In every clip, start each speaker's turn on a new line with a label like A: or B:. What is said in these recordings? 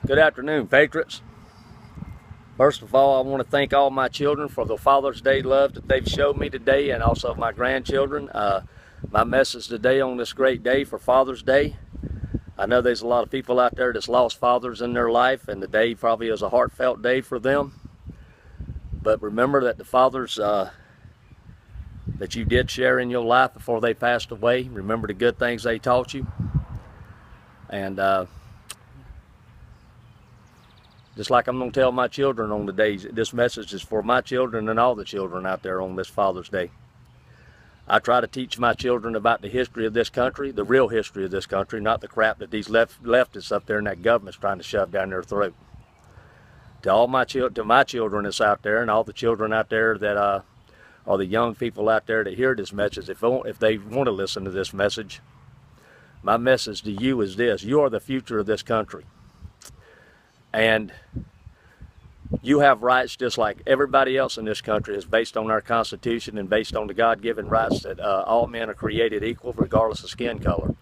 A: Good afternoon, patriots. First of all, I want to thank all my children for the Father's Day love that they've showed me today, and also my grandchildren. My message today on this great day for Father's Day. I know there's a lot of people out there that's lost fathers in their life, and the day probably is a heartfelt day for them. But remember that the fathers that you did share in your life before they passed away, remember the good things they taught you. And just like I'm going to tell my children on the days, this message is for my children and all the children out there on this Father's Day. I try to teach my children about the history of this country, the real history of this country, not the crap that these leftists up there in that government's trying to shove down their throat. To all my children that's out there, and all the children out there that are the young people out there that hear this message, if they want to listen to this message, my message to you is this: you are the future of this country. And you have rights just like everybody else in this country is based on our Constitution and based on the God-given rights that all men are created equal regardless of skin color.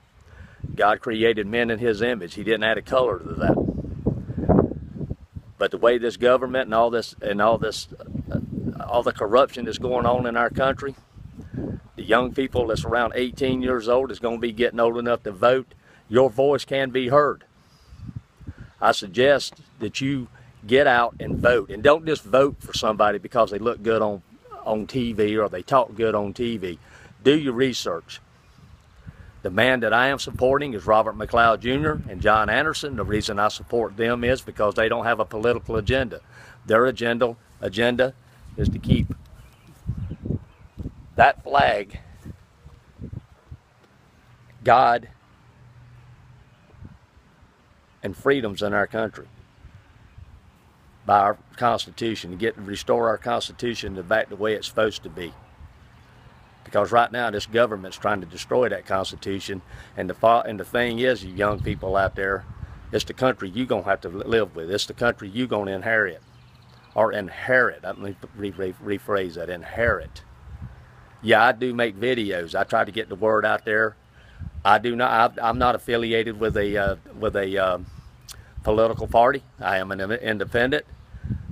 A: God created men in His image. He didn't add a color to that. But the way this government and all the corruption that's going on in our country, the young people that's around 18 years old is going to be getting old enough to vote. Your voice can be heard. I suggest that you get out and vote, and don't just vote for somebody because they look good on TV or they talk good on TV. Do your research. The man that I am supporting is Robert McLeod Jr. and John Anderson. The reason I support them is because they don't have a political agenda. Their agenda is to keep that flag, God, and freedoms in our country by our Constitution, to restore our Constitution to back the way it's supposed to be. Because right now this government's trying to destroy that Constitution, and the thing is, you young people out there, it's the country you're going to have to live with. It's the country you're going to inherit. Or inherit. Let me rephrase that. Inherit. Yeah, I do make videos. I try to get the word out there. I'm not affiliated with a political party. I am an independent,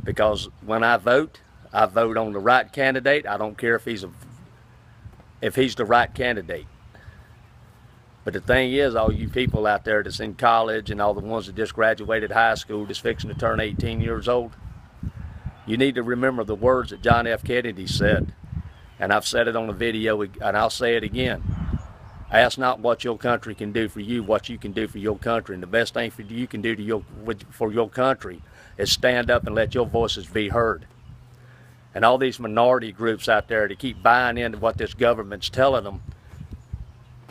A: because when I vote on the right candidate. I don't care if he's the right candidate. But the thing is, all you people out there that's in college and all the ones that just graduated high school, that's fixing to turn 18 years old, you need to remember the words that John F. Kennedy said. And I've said it on a video, and I'll say it again. Ask not what your country can do for you, what you can do for your country. And the best thing you can do for your country is stand up and let your voices be heard. And all these minority groups out there that keep buying into what this government's telling them,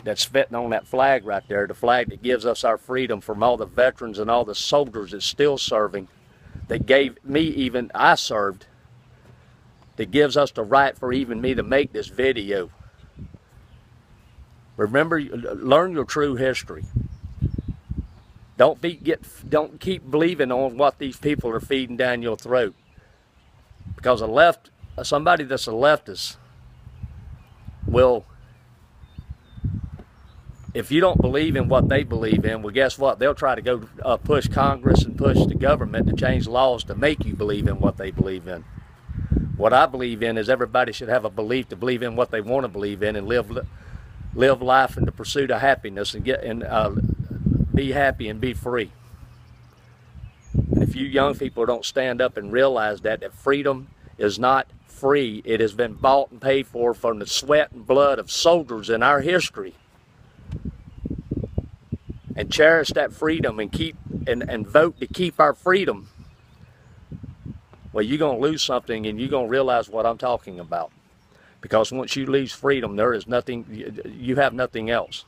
A: that's fitting on that flag right there, the flag that gives us our freedom from all the veterans and all the soldiers that's still serving, that gave me, I served, that gives us the right for even me to make this video. Remember, learn your true history. Don't keep believing on what these people are feeding down your throat. Because somebody that's a leftist will, if you don't believe in what they believe in, well, guess what? They'll try to go push Congress and push the government to change laws to make you believe in what they believe in. What I believe in is everybody should have a belief to believe in what they want to believe in and live life in the pursuit of happiness and be happy and be free. And if you young people don't stand up and realize that freedom is not free, it has been bought and paid for from the sweat and blood of soldiers in our history, and cherish that freedom and vote to keep our freedom, well, you're going to lose something, and you're going to realize what I'm talking about. Because once you lose freedom, there is nothing, you have nothing else.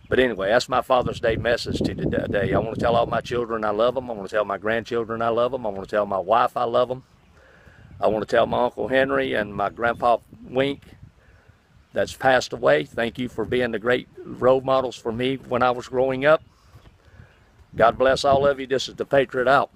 A: But anyway, that's my Father's Day message to today. I want to tell all my children I love them. I want to tell my grandchildren I love them. I want to tell my wife I love them. I want to tell my Uncle Henry and my Grandpa Wink that's passed away, thank you for being the great role models for me when I was growing up. God bless all of you. This is the Patriot out.